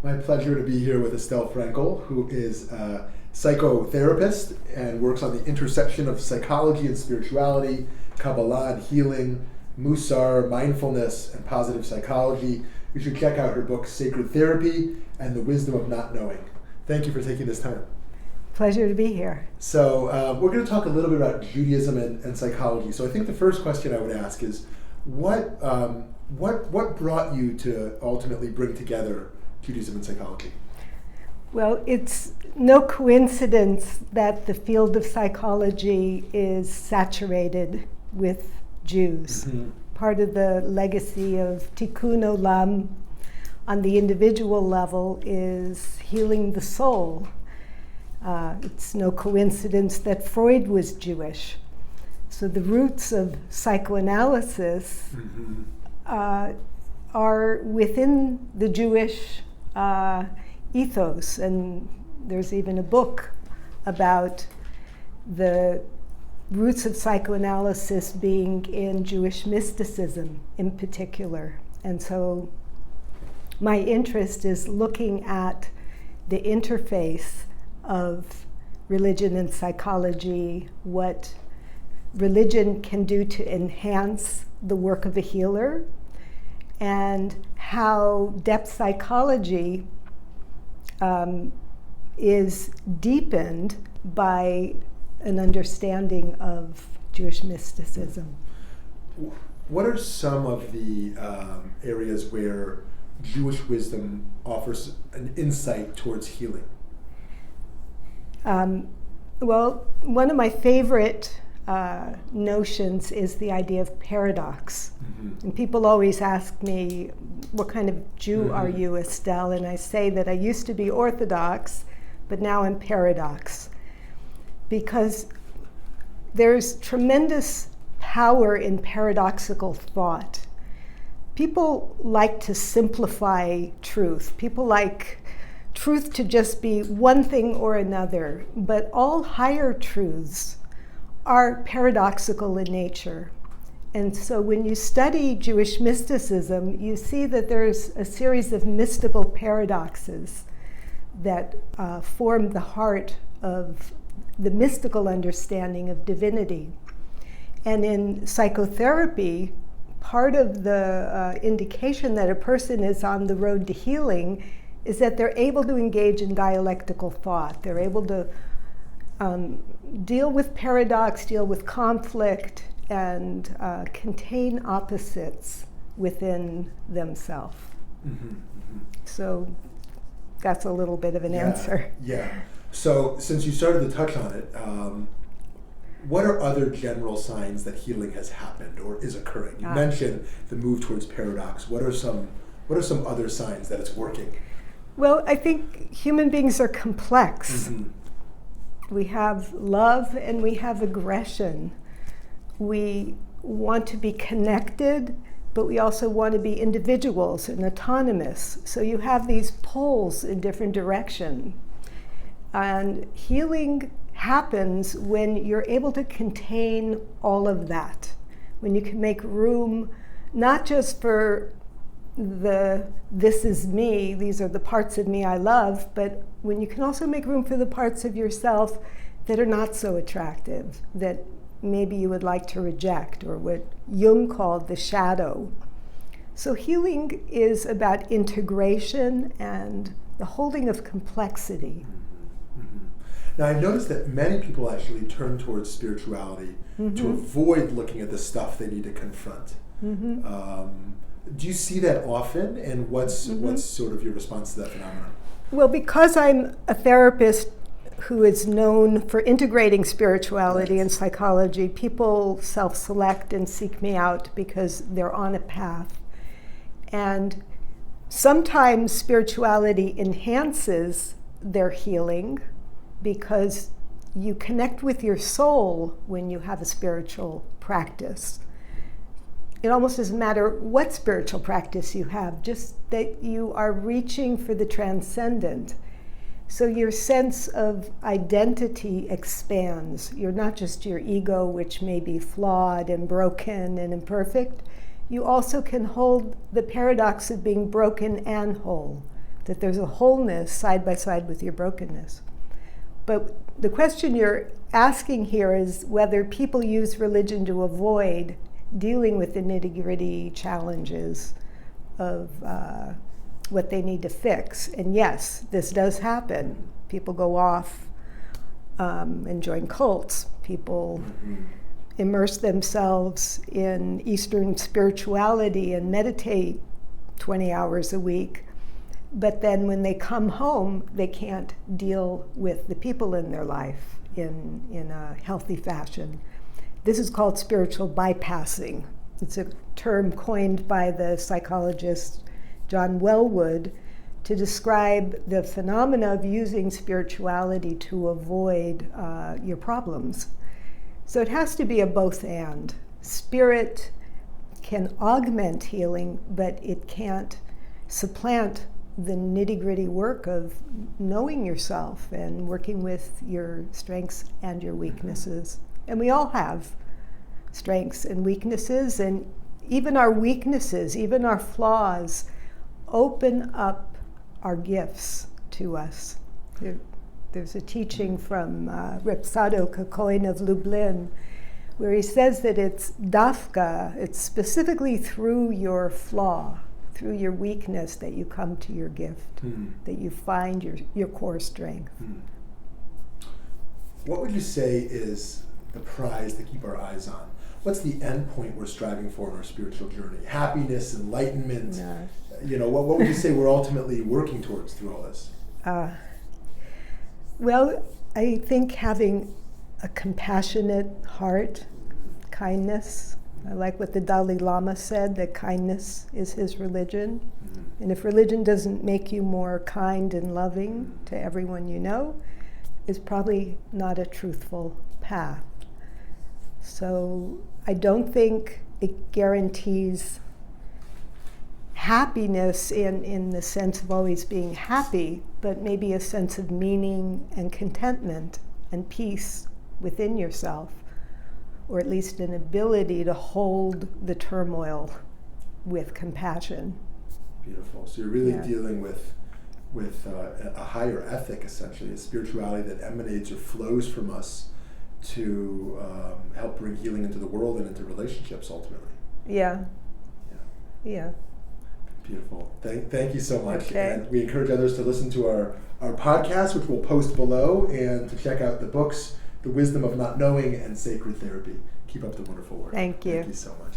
My pleasure to be here with Estelle Frankel, who is a psychotherapist and works on the intersection of psychology and spirituality, Kabbalah and healing, Musar, mindfulness, and positive psychology. You should check out her book, Sacred Therapy and the Wisdom of Not Knowing. Thank you for taking this time. Pleasure to be here. So we're going to talk a little bit about Judaism and psychology. So I think the first question I would ask is, what brought you to ultimately bring together Judaism and psychology? Well, it's no coincidence that the field of psychology is saturated with Jews. Mm-hmm. Part of the legacy of Tikkun Olam on the individual level is healing the soul. It's no coincidence that Freud was Jewish. So the roots of psychoanalysis are within the Jewish ethos, and there's even a book about the roots of psychoanalysis being in Jewish mysticism in particular. And so my interest is looking at the interface of religion and psychology, what religion can do to enhance the work of a healer, and how depth psychology is deepened by an understanding of Jewish mysticism. What are some of the areas where Jewish wisdom offers an insight towards healing? Well, one of my favorite notions is the idea of paradox. Mm-hmm. And people always ask me, what kind of Jew are you, Estelle? And I say that I used to be Orthodox, but now I'm paradox. Because there's tremendous power in paradoxical thought. People like to simplify truth. People like truth to just be one thing or another, but all higher truths are paradoxical in nature. And so when you study Jewish mysticism, you see that there's a series of mystical paradoxes that form the heart of the mystical understanding of divinity. And in psychotherapy, part of the indication that a person is on the road to healing is that they're able to engage in dialectical thought. They're able to deal with paradox, deal with conflict, and contain opposites within themselves. Mm-hmm, mm-hmm. So that's a little bit of an answer. Yeah. So since you started to touch on it, what are other general signs that healing has happened or is occurring? You mentioned the move towards paradox. What are some other signs that it's working? Well, I think human beings are complex. Mm-hmm. We have love and we have aggression. We want to be connected, but we also want to be individuals and autonomous. So you have these poles in different directions. And healing happens when you're able to contain all of that, when you can make room not just for this is me, these are the parts of me I love, but when you can also make room for the parts of yourself that are not so attractive, that maybe you would like to reject, or what Jung called the shadow. So healing is about integration and the holding of complexity. Now, I've noticed that many people actually turn towards spirituality to avoid looking at the stuff they need to confront. Do you see that often, and what's sort of your response to that phenomenon? Well, because I'm a therapist who is known for integrating spirituality and psychology, people self-select and seek me out because they're on a path. And sometimes spirituality enhances their healing, because you connect with your soul when you have a spiritual practice. It almost doesn't matter what spiritual practice you have, just that you are reaching for the transcendent. So your sense of identity expands. You're not just your ego, which may be flawed and broken and imperfect. You also can hold the paradox of being broken and whole. that there's a wholeness side by side with your brokenness. But the question you're asking here is whether people use religion to avoid dealing with the nitty-gritty challenges of what they need to fix. And yes, this does happen. People go off and join cults. People immerse themselves in Eastern spirituality and meditate 20 hours a week. But then when they come home, they can't deal with the people in their life in a healthy fashion. This is called spiritual bypassing. It's a term coined by the psychologist John Wellwood to describe the phenomena of using spirituality to avoid your problems. So it has to be a both and. Spirit can augment healing, but it can't supplant the nitty-gritty work of knowing yourself and working with your strengths and your weaknesses. And we all have strengths and weaknesses, and even our weaknesses, even our flaws, open up our gifts to us. There's a teaching from Reb Sadok Hakohen of Lublin, where he says that it's dafka, it's specifically through your flaw, through your weakness, that you come to your gift, that you find your core strength. What would you say is the prize to keep our eyes on? What's the end point we're striving for in our spiritual journey? Happiness, enlightenment? No. What would you say we're ultimately working towards through all this? Well, I think having a compassionate heart, kindness. I like what the Dalai Lama said, that kindness is his religion. And if religion doesn't make you more kind and loving to everyone you know, it's probably not a truthful path. So I don't think it guarantees happiness in the sense of always being happy, but maybe a sense of meaning and contentment and peace within yourself, or at least an ability to hold the turmoil with compassion. Beautiful. So you're really dealing with a higher ethic, essentially, a spirituality that emanates or flows from us to help bring healing into the world and into relationships, ultimately. Yeah. Beautiful. Thank you so much. Okay. And we encourage others to listen to our podcast, which we'll post below, and to check out the books, The Wisdom of Not Knowing and Sacred Therapy. Keep up the wonderful work. Thank you. Thank you so much.